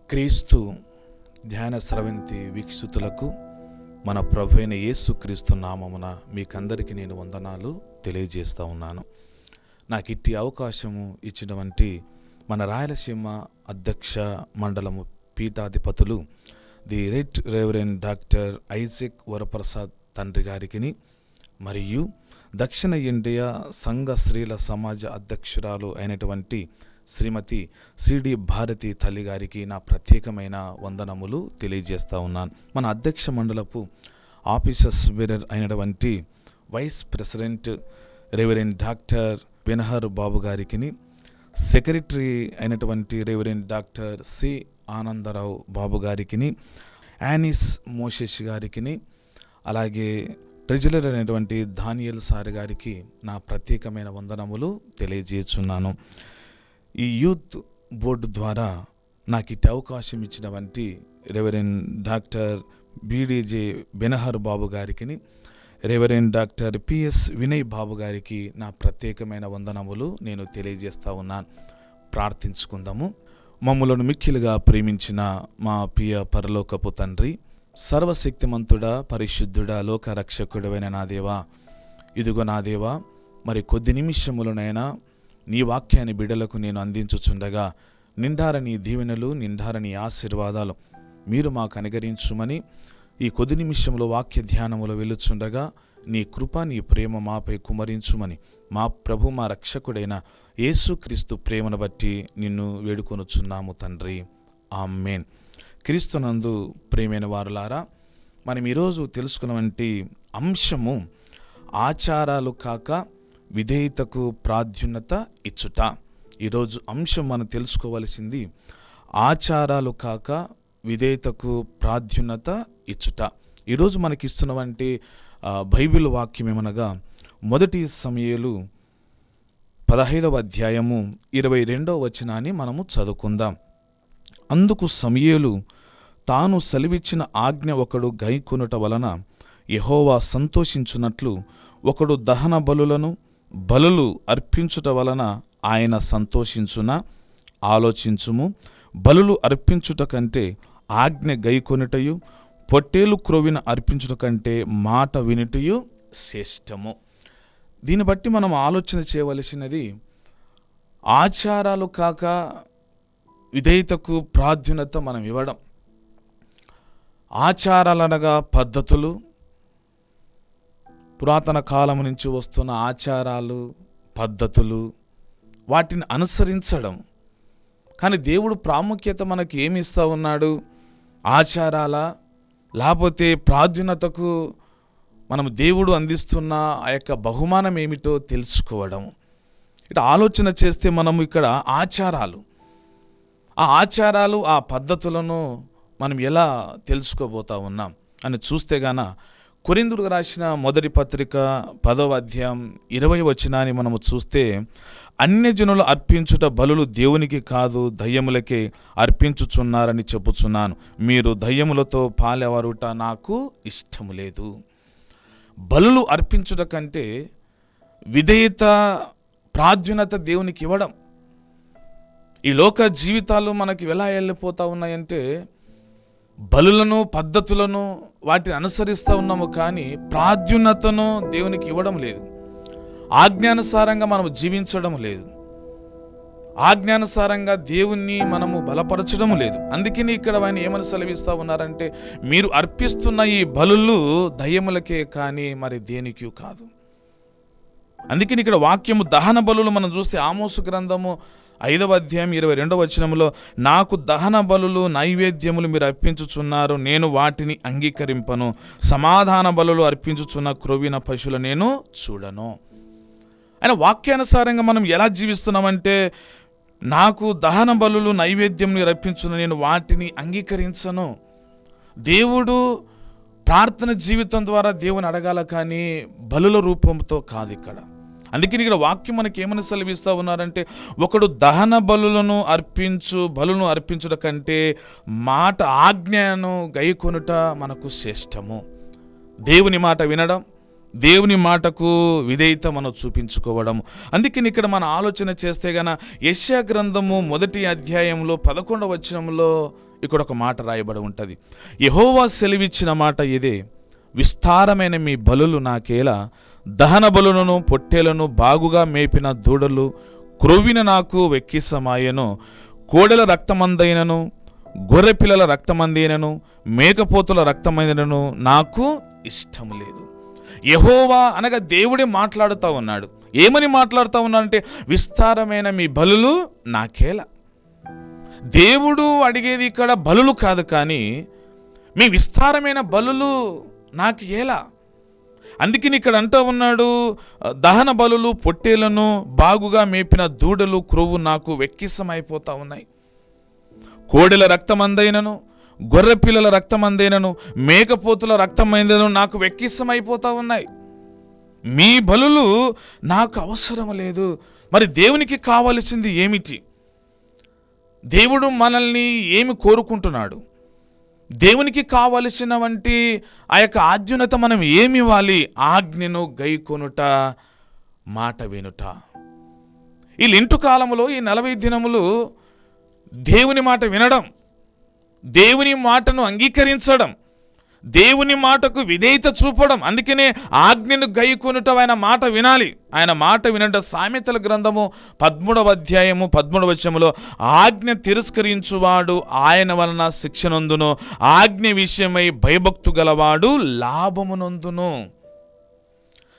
క్రీస్తు ధ్యాన స్రవంతి వీక్షితులకు మన ప్రభు అయిన యేసుక్రీస్తు నామమున మీకందరికీ నేను వందనాలు తెలియజేస్తూ ఉన్నాను. నాకు ఇట్టి అవకాశము ఇచ్చినటువంటి మన రాయలసీమ అధ్యక్ష మండలము పీఠాధిపతులు the right reverend doctor Isaac Varaprasad తండ్రి గారికి మరియు దక్షిణ ఇండియా సంఘ స్త్రీల సమాజ అధ్యక్షురాలు అయినటువంటి శ్రీమతి సిడి భారతి తల్లి గారికి నా ప్రత్యేకమైన వందనములు తెలియజేస్తూ ఉన్నాను. మన అధ్యక్ష మండలపు ఆఫీసర్స్ బేరర్ అయినటువంటి vice president reverend doctor Benhur Babu గారికి, సెక్రటరీ అయినటువంటి reverend doctor C Anandarao Babu గారికి, యానిస్ మోషేష్ గారికి, అలాగే ట్రెజరర్ అయినటువంటి దానియల్ సార్ గారికి నా ప్రత్యేకమైన వందనములు తెలియజేస్తున్నాను. ఈ యూత్ బోర్డు ద్వారా నాకు ఇటు అవకాశం ఇచ్చినటువంటి రెవరెండ్ డాక్టర్ బీడీజే బెనహర్ బాబు గారికి, రెవరెండ్ డాక్టర్ పిఎస్ వినయ్ బాబు గారికి నా ప్రత్యేకమైన వందనములు నేను తెలియజేస్తూ ఉన్నాను. ప్రార్థించుకుందాము. మమ్ములను మిక్కిలుగా ప్రేమించిన మా ప్రియ పరలోకపు తండ్రి, సర్వశక్తిమంతుడా, పరిశుద్ధుడా, లోకరక్షకుడైన నా దేవా, ఇదిగో నా దేవా, మరి కొద్ది నిమిషములనైనా నీ వాక్యాన్ని బిడ్డలకు నేను అందించుచుండగా నిండారని దీవెనలు, నిండారని ఆశీర్వాదాలు మీరు మాకు అనుగ్రహించుమని, ఈ కొద్ది నిమిషంలో వాక్య ధ్యానములో వెలుచుండగా నీ కృప, నీ ప్రేమ మాపై కుమరించుమని మా ప్రభు, మా రక్షకుడైన యేసుక్రీస్తు ప్రేమను బట్టి నిన్ను వేడుకొనుచున్నాము తండ్రి. ఆమేన్. క్రీస్తునందు ప్రియమైన వారులారా, మనం ఈరోజు తెలుసుకున్నటువంటి అంశము ఆచారాలు కాక విధేయతకు ప్రాధాన్యత ఇచ్చుట. ఈరోజు అంశం మనం తెలుసుకోవలసింది ఆచారాలు కాక విధేయతకు ప్రాధాన్యత ఇచ్చుట. ఈరోజు మనకి ఇస్తున్నటువంటి బైబిల్ వాక్యం ఏమనగా 1 సమూయేలు 15వ అధ్యాయము 22వ వచనాన్ని మనము చదువుకుందాం. అందుకు సమూయేలు తాను సెలవిచ్చిన ఆజ్ఞ ఒకడు గైకొనుట వలన యెహోవా సంతోషించున్నట్లు ఒకడు దహన బలులు అర్పించుట వలన ఆయన సంతోషించున ఆలోచించుము. బలులు అర్పించుట కంటే ఆజ్ఞ గైకొనుటయు, పొట్టేలు క్రొవ్విన అర్పించుట కంటే మాట వినుటయు శ్రేష్టము. దీన్ని బట్టి మనం ఆలోచన చేయవలసినది, ఆచారాలు కాక విధేయతకు ప్రాధాన్యత మనం ఇవ్వడం. ఆచారాలనగా పద్ధతులు, పురాతన కాలం నుంచి వస్తున్న ఆచారాలు, పద్ధతులు, వాటిని అనుసరించడం. కానీ దేవుడు ప్రాముఖ్యత మనకి ఏమి ఇస్తూ ఉన్నాడు? ఆచారాల లేకపోతే ప్రాధాన్యతకు మనం దేవుడు అందిస్తున్న ఆ యొక్క బహుమానం ఏమిటో తెలుసుకోవడం. ఇట్లా ఆలోచన చేస్తే మనము ఇక్కడ ఆచారాలు ఆ పద్ధతులను మనం ఎలా తెలుసుకోబోతా ఉన్నాం అని చూస్తే గాన, కొరింథీయులకు రాసిన మొదటి పత్రిక 10వ అధ్యాయం 20వ వచనాన్ని మనము చూస్తే, అన్యజనులు అర్పించుట బలులు దేవునికి కాదు దయ్యములకే అర్పించుచున్నారని చెప్పుచున్నాను. మీరు దయ్యములతో పాలెవరుట నాకు ఇష్టము లేదు. బలులు అర్పించుట కంటే విధేయత, ప్రాధాన్యత దేవునికి ఇవ్వడం. ఈ లోక జీవితాలు మనకి ఎలా వెళ్ళిపోతూ ఉన్నాయంటే, బలులను, పద్ధతులను వాటిని అనుసరిస్తూ ఉన్నాము, కానీ ప్రాధాన్యతను దేవునికి ఇవ్వడం లేదు. ఆజ్ఞానుసారంగా మనము జీవించడం లేదు. ఆజ్ఞానుసారంగా దేవుణ్ణి మనము బలపరచడం లేదు. అందుకని ఇక్కడ ఆయన ఏమని సెలవిస్తూ ఉన్నారంటే, మీరు అర్పిస్తున్న ఈ బలులు దయ్యములకే కానీ మరి దేనికి కాదు. అందుకని ఇక్కడ వాక్యము దహన బలులు మనం చూస్తే ఆమోసు గ్రంథము 5వ అధ్యాయం 22వ వచనంలో, నాకు దహన బలులు, నైవేద్యములు మీరు అర్పించుచున్నారు, నేను వాటిని అంగీకరింపను. సమాధాన బలులు అర్పించుచున్న క్రొవ్విన పశువులు నేను చూడను. ఆయన వాక్యానుసారంగా మనం ఎలా జీవిస్తున్నామంటే, నాకు దహన బలులు, నైవేద్యం మీరు అర్పించున్న, నేను వాటిని అంగీకరించను. దేవుడు ప్రార్థన జీవితం ద్వారా దేవుని అడగాల, కానీ బలుల రూపంతో కాదు ఇక్కడ. అందుకని ఇక్కడ వాక్యం మనకి ఏమని సెలవిస్తూ ఉన్నారంటే, ఒకడు దహన బలులను అర్పించుట కంటే మాట ఆజ్ఞను గైకొనుట మనకు శ్రేష్టము. దేవుని మాట వినడం, దేవుని మాటకు విధేయత మనం చూపించుకోవడం. అందుకని ఇక్కడ మన ఆలోచన చేస్తే గన యెషయా గ్రంథము 1వ అధ్యాయంలో 11వ వచనంలో ఇక్కడ ఒక మాట రాయబడి ఉంటుంది. యెహోవా సెలవిచ్చిన మాట ఇదే, విస్తారమైన మీ బలులు నాకేలా, దహన బలులను పొట్టేలను బాగుగా మేపిన దూడలు క్రొవ్విన నాకు వెక్కిసమాయను. కోడెల రక్తమందైనను గొర్రె పిల్లల రక్తమందైనను మేకపోతుల రక్తమందైనను నాకు ఇష్టం లేదు. యెహోవా అనగా దేవుడే మాట్లాడుతూ ఉన్నాడు. ఏమని మాట్లాడుతూ ఉన్నాడంటే, విస్తారమైన మీ బలులు నాకేలా. దేవుడు అడిగేది ఇక్కడ బలులు కాదు, కానీ మీ విస్తారమైన బలులు నాకు ఎలా. అందుకని ఇక్కడ అంటూ ఉన్నాడు, దహన బలులు పొట్టేలను బాగుగా మేపిన దూడలు క్రొవ్వు నాకు వెక్కిసమైపోతా ఉన్నాయి. కోడెల రక్తమందైనను గొర్రె పిల్లల రక్తమందైనను మేకపోతుల రక్తమైనను నాకు వెక్కిసమైపోతా ఉన్నాయి. మీ బలులు నాకు అవసరం లేదు. మరి దేవునికి కావలసింది ఏమిటి? దేవుడు మనల్ని ఏమి కోరుకుంటున్నాడు? దేవునికి కావలసిన వంటి ఆ యొక్క ఆజ్ఞత మనం ఏమి ఇవ్వాలి? ఆజ్ఞను గైకొనుట, మాట వినుట. ఈ లెంటు కాలంలో ఈ 40 దినములు దేవుని మాట వినడం, దేవుని మాటను అంగీకరించడం, దేవుని మాటకు విధేయత చూపడం. అందుకనే ఆజ్ఞను గైకొనుట, ఆయన మాట వినాలి. ఆయన మాట వినట. సామెతల గ్రంథము 13వ అధ్యాయము 13వ వచనములో, ఆజ్ఞ తిరస్కరించువాడు ఆయన వలన శిక్షనందును, ఆజ్ఞ విషయమై భయభక్తు గలవాడు లాభమునందును.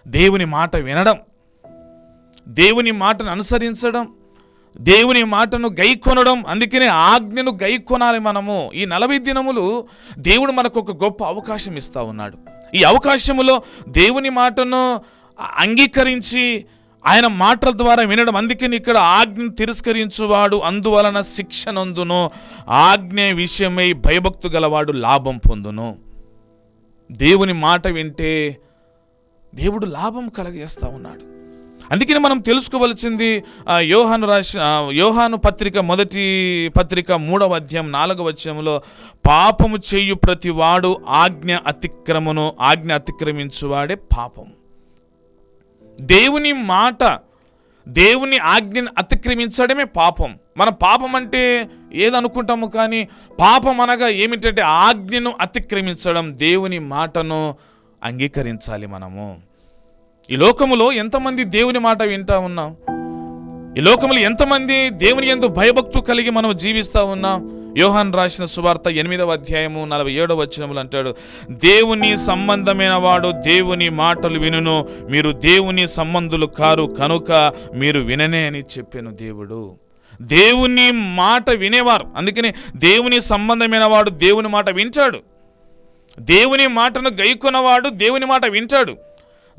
దేవుని మాట వినడం, దేవుని మాటను అనుసరించడం, దేవుని మాటను గైకొనడం. అందుకనే ఆజ్ఞను గైకొనాలి మనము. ఈ 40 దినములు దేవుడు మనకు ఒక గొప్ప అవకాశం ఇస్తా ఉన్నాడు. ఈ అవకాశములో దేవుని మాటను అంగీకరించి ఆయన మాటల ద్వారా వినడం. అందుకని ఇక్కడ ఆజ్ఞను తిరస్కరించువాడు అందువలన శిక్షనందును, ఆజ్ఞ విషయమై భయభక్తు గలవాడు లాభం పొందును. దేవుని మాట వింటే దేవుడు లాభం కలగజేస్తా ఉన్నాడు. అందుకని మనం తెలుసుకోవలసింది, యోహాను పత్రిక మొదటి పత్రిక 3వ అధ్యాయం 4వ వచనములో, పాపము చేయు ప్రతి వాడు ఆజ్ఞ అతిక్రమించువాడే పాపం. దేవుని మాట, దేవుని ఆజ్ఞను అతిక్రమించడమే పాపం. మనం పాపం అంటే ఏదనుకుంటాము, కానీ పాపం అనగా ఏమిటంటే ఆజ్ఞను అతిక్రమించడం, దేవుని మాటను అంగీకరించాలి మనము. ఈ లోకములో ఎంతమంది దేవుని మాట వింటా ఉన్నాం? ఈ లోకములో ఎంతమంది దేవుని యందు భయభక్తు కలిగి మనం జీవిస్తూ ఉన్నాం? యోహాను రాసిన సువార్త 8వ అధ్యాయము 47వ వచనములు అంటాడు, దేవుని సంబంధమైన వాడు దేవుని మాటలు వినును, మీరు దేవుని సంబంధులు కారు కనుక మీరు విననే అని చెప్పాను దేవుడు. దేవుని మాట వినేవారు. అందుకని దేవుని సంబంధమైన వాడు దేవుని మాట వింటాడు. దేవుని మాటను గైకొన్నవాడు దేవుని మాట వింటాడు.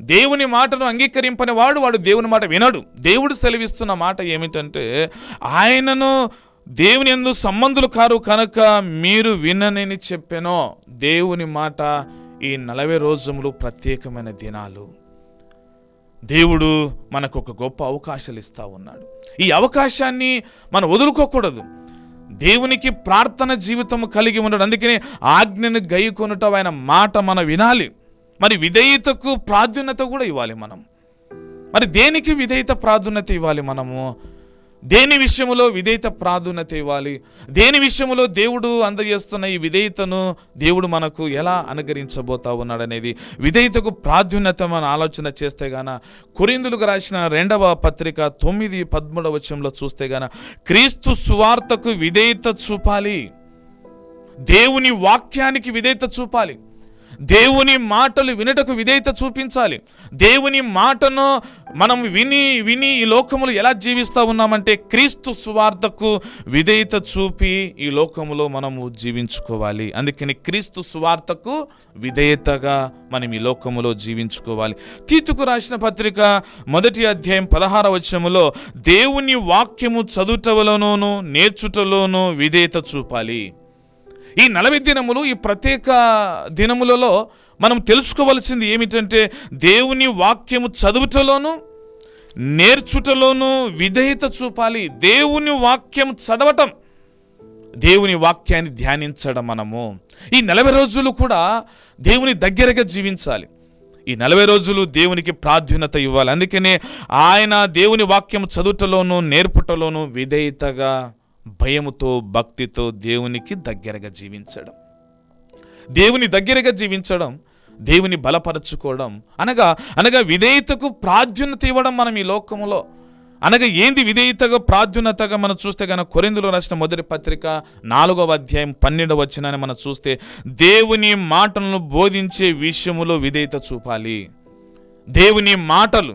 దేవుని మాటను అంగీకరింపని వాడు దేవుని మాట వినడు. దేవుడు సెలవిస్తున్న మాట ఏమిటంటే, ఆయనను దేవుని యందు సంబంధులు కారు కనుక మీరు విననని చెప్పాను. దేవుని మాట ఈ 40 రోజులు ప్రత్యేకమైన దినాలు. దేవుడు మనకు ఒక గొప్ప అవకాశాలు ఇస్తా ఉన్నాడు. ఈ అవకాశాన్ని మనం వదులుకోకూడదు. దేవునికి ప్రార్థన జీవితం కలిగి ఉండడు. అందుకని ఆజ్ఞను గైకొనుట, ఆయన మాట మనం వినాలి. మరి విధేయతకు ప్రాధాన్యత కూడా ఇవ్వాలి మనం. మరి దేనికి విధేయత ప్రాధాన్యత ఇవ్వాలి మనము? దేని విషయంలో విధేయత ప్రాధాన్యత ఇవ్వాలి? దేని విషయంలో దేవుడు అందజేస్తున్న ఈ విధేయతను దేవుడు మనకు ఎలా అనుగ్రహించబోతా ఉన్నాడనేది, విధేయతకు ప్రాధాన్యత మనం ఆలోచన చేస్తే గాన, కొరింథీయులకు రాసిన 2వ పత్రిక 9:13 వచనంలో చూస్తే గాన, క్రీస్తు సువార్తకు విధేయత చూపాలి. దేవుని వాక్యానికి విధేయత చూపాలి. దేవుని మాటలు వినుటకు విధేయత చూపించాలి. దేవుని మాటను మనం విని ఈ లోకములో ఎలా జీవిస్తూ ఉన్నామంటే, క్రీస్తు సువార్తకు విధేయత చూపి ఈ లోకములో మనము జీవించుకోవాలి. అందుకని క్రీస్తు సువార్తకు విధేయతగా మనం ఈ లోకములో జీవించుకోవాలి. తీతుకు రాసిన పత్రిక 1వ అధ్యాయం 16వ వచనములో, దేవుని వాక్యము చదువుటలోనూ నేర్చుటలోనూ విధేయత చూపాలి. ఈ 40 దినములు, ఈ ప్రత్యేక దినములలో మనం తెలుసుకోవలసింది ఏమిటంటే, దేవుని వాక్యము చదువుటలోను నేర్చుటలోను విధేయత చూపాలి. దేవుని వాక్యం చదవటం, దేవుని వాక్యాన్ని ధ్యానించడం. మనము ఈ 40 రోజులు కూడా దేవుని దగ్గరగా జీవించాలి. ఈ 40 రోజులు దేవునికి ప్రాధాన్యత ఇవ్వాలి. అందుకనే ఆయన దేవుని వాక్యం చదువుటలోను నేర్పుటలోను విధేయతగా భయముతో భక్తితో దేవునికి దగ్గరగా జీవించడం. దేవుని దగ్గరగా జీవించడం, దేవుని బలపరచుకోవడం అనగా విధేయతకు ప్రాధాన్యత ఇవ్వడం. మనం ఈ లోకములో అనగా ఏంది విధేయతగా ప్రాధాన్యతగా మనం చూస్తే కనుక కొరింథీయులకు రాసిన మొదటి పత్రిక 4వ అధ్యాయం 12వ వచనాన్ని మనం చూస్తే, దేవుని మాటలను బోధించే విషయములో విధేయత చూపాలి. దేవుని మాటలు,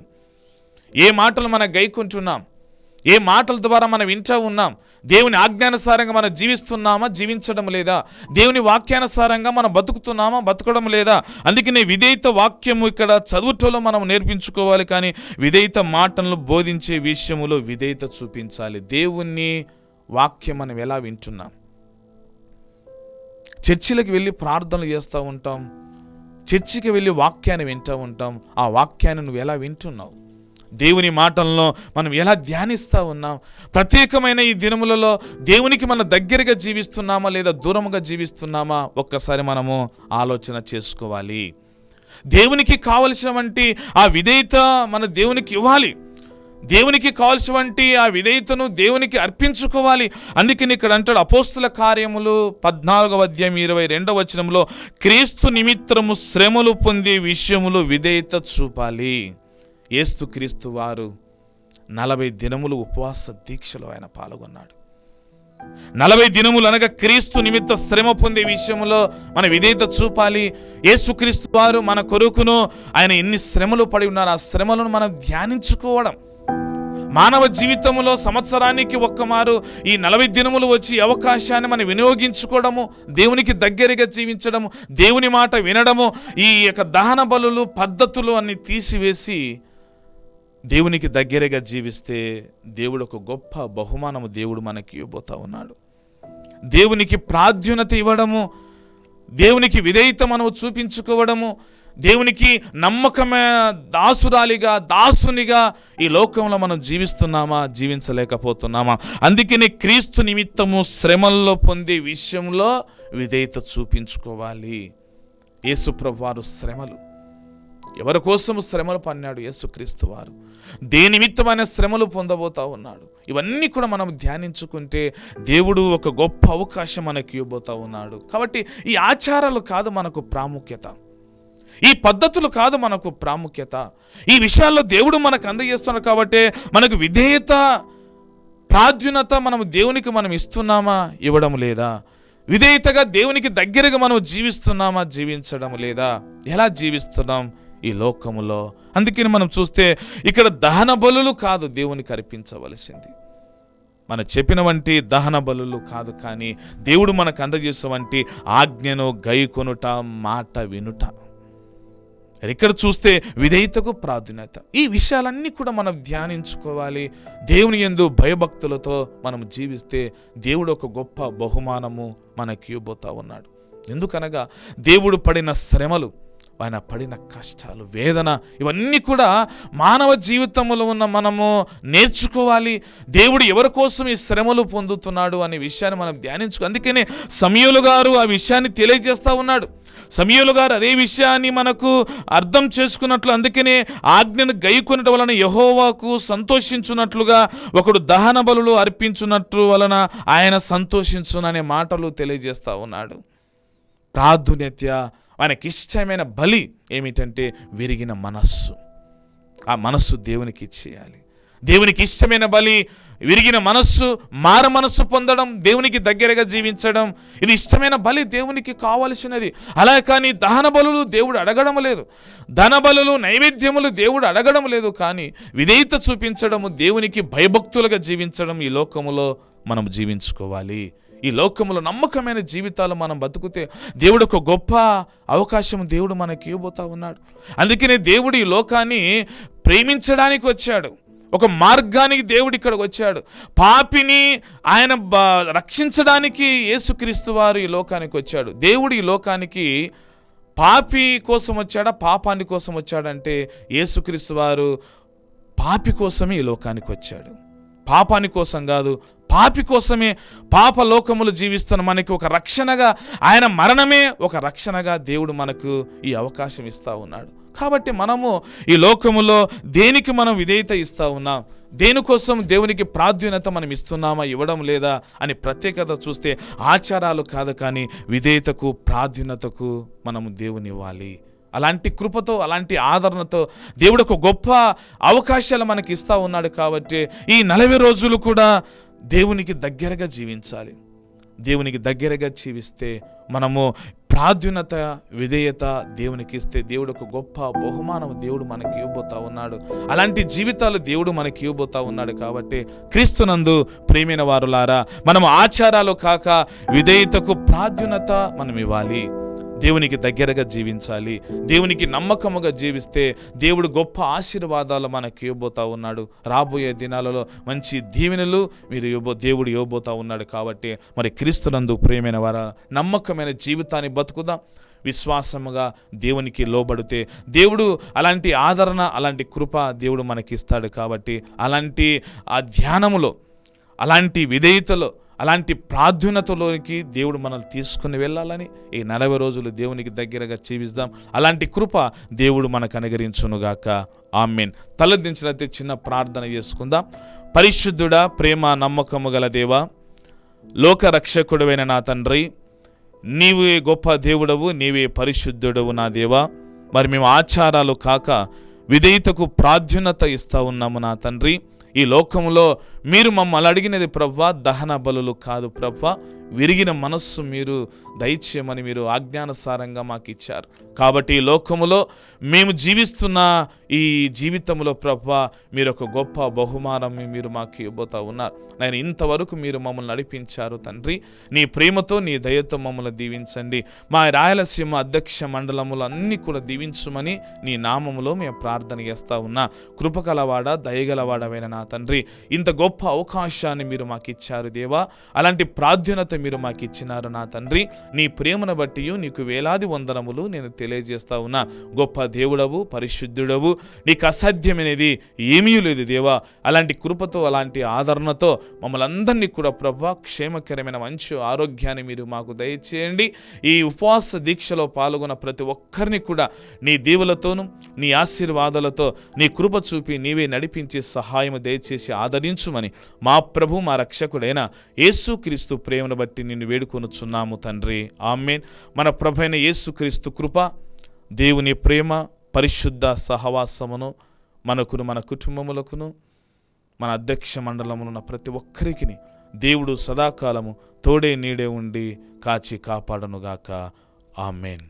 ఏ మాటలు మనం గైకుంటున్నాం, ఏ మాటల ద్వారా మనం వింటూ ఉన్నాం, దేవుని ఆజ్ఞానుసారంగా మనం జీవిస్తున్నామా, జీవించడం లేదా, దేవుని వాక్యానుసారంగా మనం బతుకుతున్నామా, బతకడం లేదా. అందుకనే విధేయత వాక్యము ఇక్కడ చదువుటలో మనం నేర్పించుకోవాలి. కానీ విధేయత మాటలను బోధించే విషయములో విధేయత చూపించాలి. దేవుని వాక్యం మనం ఎలా వింటున్నాం? చర్చిలకు వెళ్ళి ప్రార్థనలు చేస్తూ ఉంటాం, చర్చికి వెళ్ళి వాక్యాన్ని వింటూ ఉంటాం. ఆ వాక్యాన్ని నువ్వు ఎలా వింటున్నావు? దేవుని మాటలను మనం ఎలా ధ్యానిస్తూ ఉన్నాం? ప్రత్యేకమైన ఈ దినములలో దేవునికి మన దగ్గరగా జీవిస్తున్నామా లేదా దూరంగా జీవిస్తున్నామా? ఒక్కసారి మనము ఆలోచన చేసుకోవాలి. దేవునికి కావలసినటువంటి ఆ విధేయత మన దేవునికి ఇవ్వాలి. దేవునికి కావాల్సినటువంటి ఆ విధేయతను దేవునికి అర్పించుకోవాలి. అందుకని ఇక్కడ అంటాడు అపోస్తుల కార్యములు 14వ అధ్యాయం 22వ వచనంలో, క్రీస్తు నిమిత్తము శ్రమలు పొందే విషయములో విధేయత చూపాలి. యేసుక్రీస్తు వారు 40 దినములు ఉపవాస దీక్షలో ఆయన పాల్గొన్నాడు. 40 దినములు అనగా క్రీస్తు నిమిత్త శ్రమ పొందే విషయంలో మన విధేయత చూపాలి. యేసుక్రీస్తు వారు మన కొరకును ఆయన ఎన్ని శ్రమలు పడి ఉన్నారు, ఆ శ్రమలను మనం ధ్యానించుకోవడం. మానవ జీవితంలో సంవత్సరానికి ఒక్కమారు ఈ 40 దినములు వచ్చి అవకాశాన్ని మనం వినియోగించుకోవడము, దేవునికి దగ్గరగా జీవించడము, దేవుని మాట వినడము, ఈ యొక్క దహన బలులు పద్ధతులు అన్ని తీసివేసి దేవునికి దగ్గరగా జీవిస్తే దేవుడు ఒక గొప్ప బహుమానము దేవుడు మనకి ఇవ్వబోతా ఉన్నాడు. దేవునికి ప్రాధాన్యత ఇవ్వడము, దేవునికి విధేయత మనం చూపించుకోవడము, దేవునికి నమ్మకమైన దాసునిగా ఈ లోకంలో మనం జీవిస్తున్నామా, జీవించలేకపోతున్నామా? అందుకని క్రీస్తు నిమిత్తము శ్రమల్లో పొందే విషయంలో విధేయత చూపించుకోవాలి. యేసు ప్రభువారు శ్రమలు, ఎవరి కోసము శ్రమలు పన్నాడు యేసుక్రీస్తు వారు, దేని నిమిత్తమైన శ్రమలు పొందబోతా ఉన్నాడు. ఇవన్నీ కూడా మనం ధ్యానించుకుంటే దేవుడు ఒక గొప్ప అవకాశం మనకి ఇవ్వబోతా ఉన్నాడు. కాబట్టి ఈ ఆచారాలు కాదు మనకు ప్రాముఖ్యత, ఈ పద్ధతులు కాదు మనకు ప్రాముఖ్యత. ఈ విషయాల్లో దేవుడు మనకు అందజేస్తున్నాడు. కాబట్టి మనకు విధేయత ప్రాధాన్యత మనం దేవునికి మనం ఇస్తున్నామా, ఇవ్వడం లేదా? విధేయతగా దేవునికి దగ్గరగా మనం జీవిస్తున్నామా, జీవించడం లేదా? ఎలా జీవిస్తున్నాం ఈ లోకములో? అందుకని మనం చూస్తే ఇక్కడ దహన బలులు కాదు దేవునికి అర్పించవలసింది, మనం చెప్పిన వంటి దహన బలులు కాదు, కానీ దేవుడు మనకు అందజేసే వంటి ఆజ్ఞను గైకొనుట, మాట వినుట. ఇక్కడ చూస్తే విధేయతకు ప్రాధాన్యత, ఈ విషయాలన్నీ కూడా మనం ధ్యానించుకోవాలి. దేవుని యందు భయభక్తులతో మనం జీవిస్తే దేవుడు ఒక గొప్ప బహుమానము మనకి ఇవ్వబోతా ఉన్నాడు. ఎందుకనగా దేవుడు పడిన శ్రమలు, ఆయన పడిన కష్టాలు, వేదన, ఇవన్నీ కూడా మానవ జీవితంలో ఉన్న మనము నేర్చుకోవాలి. దేవుడు ఎవరి కోసం ఈ శ్రమలు పొందుతున్నాడు అనే విషయాన్ని మనం ధ్యానించుకో. అందుకనే సమూయేలు గారు ఆ విషయాన్ని తెలియజేస్తూ ఉన్నాడు. సమూయేలు గారు అదే విషయాన్ని మనకు అర్థం చేసుకున్నట్లు, అందుకనే ఆజ్ఞను గైకొనటం వలన యెహోవాకు సంతోషించున్నట్లుగా ఒకడు దహన బలులు అర్పించున్నట్లు వలన ఆయన సంతోషించుననే మాటలు తెలియజేస్తూ ఉన్నాడు. ప్రాధాన్యత, ఆయనకి ఇష్టమైన బలి ఏమిటంటే విరిగిన మనస్సు. ఆ మనస్సు దేవునికి ఇచ్చేయాలి. దేవునికి ఇష్టమైన బలి విరిగిన మనస్సు, మార మనస్సు పొందడం, దేవునికి దగ్గరగా జీవించడం, ఇది ఇష్టమైన బలి, దేవునికి కావలసినది. అలా కానీ దహన బలులు దేవుడు అడగడం లేదు, ధన బలులు నైవేద్యములు దేవుడు అడగడం లేదు. కానీ విధేయత చూపించడము, దేవునికి భయభక్తులుగా జీవించడం ఈ లోకములో మనం జీవించుకోవాలి. ఈ లోకములో నమ్మకమైన జీవితాలు మనం బతుకుతే దేవుడు ఒక గొప్ప అవకాశం దేవుడు మనకి ఇవ్వబోతా ఉన్నాడు. అందుకనే దేవుడు ఈ లోకాన్ని ప్రేమించడానికి వచ్చాడు, ఒక మార్గానికి దేవుడు ఇక్కడికి వచ్చాడు. పాపిని ఆయన రక్షించడానికి యేసుక్రీస్తు వారు ఈ లోకానికి వచ్చాడు. దేవుడు ఈ లోకానికి పాపి కోసం వచ్చాడా, పాపాని కోసం వచ్చాడంటే యేసుక్రీస్తు వారు పాపి కోసమే ఈ లోకానికి వచ్చాడు, పాపాని కోసం కాదు. పాపి కోసమే, పాప లోకములు జీవిస్తున్న మనకి ఒక రక్షణగా, ఆయన మరణమే ఒక రక్షణగా దేవుడు మనకు ఈ అవకాశం ఇస్తూ ఉన్నాడు. కాబట్టి మనము ఈ లోకములో దేనికి మనం విధేయత ఇస్తూ ఉన్నాం? దేనికోసం దేవునికి ప్రాధాన్యత మనం ఇస్తున్నామా, ఇవ్వడం లేదా అని ప్రత్యేకత చూస్తే ఆచారాలు కాదు, కానీ విధేయతకు, ప్రాధాన్యతకు మనము దేవుని ఇవ్వాలి. అలాంటి కృపతో, అలాంటి ఆదరణతో దేవుడు ఒక గొప్ప అవకాశాలు మనకి ఇస్తూ ఉన్నాడు. కాబట్టి ఈ 40 రోజులు కూడా దేవునికి దగ్గరగా జీవించాలి. దేవునికి దగ్గరగా జీవిస్తే మనము ప్రాధాన్యత, విధేయత దేవునికి ఇస్తే దేవుడు ఒక గొప్ప బహుమానం దేవుడు మనకి ఇవ్వబోతా ఉన్నాడు. అలాంటి జీవితాలు దేవుడు మనకి ఇవ్వబోతా ఉన్నాడు. కాబట్టి క్రీస్తునందు ప్రియమైన వారులారా, మనం ఆచారాలు కాక విధేయతకు ప్రాధాన్యత మనం ఇవ్వాలి. దేవునికి దగ్గరగా జీవించాలి. దేవునికి నమ్మకముగా జీవిస్తే దేవుడు గొప్ప ఆశీర్వాదాలు మనకి ఇవ్వబోతా ఉన్నాడు. రాబోయే దినాలలో మంచి దీవెనలు దేవుడు ఇవ్వబోతా ఉన్నాడు. కాబట్టి మరి క్రీస్తునందు ప్రియమైన వారా, నమ్మకమైన జీవితాన్ని బతుకుదాం. విశ్వాసముగా దేవునికి లోబడితే దేవుడు అలాంటి ఆదరణ, అలాంటి కృప దేవుడు మనకి ఇస్తాడు. కాబట్టి అలాంటి ఆ ధ్యానములో, అలాంటి విధేయతలో, అలాంటి ప్రాధాన్యతలోనికి దేవుడు మనల్ని తీసుకుని వెళ్ళాలని ఈ 40 రోజులు దేవునికి దగ్గరగా జీవిద్దాం. అలాంటి కృప దేవుడు మనకు అనుగ్రహించునుగాక. ఆమేన్. తలదించినట్టు చిన్న ప్రార్థన చేసుకుందాం. పరిశుద్ధుడా, ప్రేమ నమ్మకము గల దేవా, లోక రక్షకుడవైన నా తండ్రి, నీవే గొప్ప దేవుడవు, నీవే పరిశుద్ధుడవు నా దేవా. మరి మేము ఆచారాలు కాక విధేయతకు ప్రాధాన్యత ఇస్తూ ఉన్నాము నా తండ్రి. ఈ లోకంలో మీరు మమ్మల్ని అడిగినది ప్రభువా దహన బలులు కాదు ప్రభువా, విరిగిన మనస్సు మీరు దయచేయమని మీరు ఆజ్ఞానుసారంగా మాకు ఇచ్చారు. కాబట్టి ఈ లోకములో మేము జీవిస్తున్న ఈ జీవితంలో ప్రభువా మీరు ఒక గొప్ప బహుమానం మీరు మాకు ఇవ్వబోతా ఉన్నారు. నేను ఇంతవరకు మీరు మమ్మల్ని నడిపించారు తండ్రి. నీ ప్రేమతో, నీ దయతో మమ్మల్ని దీవించండి. మా రాయలసీమ అధ్యక్ష మండలములు అన్నీ కూడా దీవించమని నీ నామములో మేము ప్రార్థన చేస్తూ ఉన్నా. కృపగలవాడ, దయగలవాడవైన నా తండ్రి, ఇంత గొప్ప అవకాశాన్ని మీరు మాకు ఇచ్చారు దేవా. అలాంటి ప్రాధాన్యత మీరు మాకు ఇచ్చినారు నా తండ్రి. నీ ప్రేమను బట్టి నీకు వేలాది వందనములు నేను తెలియజేస్తా ఉన్నా. గొప్ప దేవుడవు, పరిశుద్ధుడవు, నీకు అసాధ్యమైనది ఏమీ లేదు దేవా. అలాంటి కృపతో, అలాంటి ఆదరణతో మమ్మల్ని అందరినీ కూడా ప్రభువా క్షేమకరమైన మంచి ఆరోగ్యాన్ని మీరు మాకు దయచేయండి. ఈ ఉపవాస దీక్షలో పాల్గొన్న ప్రతి ఒక్కరిని కూడా నీ దీవులతోనూ, నీ ఆశీర్వాదాలతో, నీ కృప చూపి నీవే నడిపించి సహాయం దయచేసి ఆదరించుమని మా ప్రభు, మా రక్షకుడైన యేసుక్రీస్తు ప్రేమను బట్టి నిన్ను వేడుకొనుచున్నాము తండ్రి. ఆమేన్. మన ప్రభువైన యేసుక్రీస్తు కృప, దేవుని ప్రేమ, పరిశుద్ధ సహవాసమును మనకును, మన కుటుంబములకును, మన అధ్యక్ష మండలమున ప్రతి ఒక్కరికి దేవుడు సదాకాలము తోడే నీడే ఉండి కాచి కాపాడనుగాక. ఆమేన్.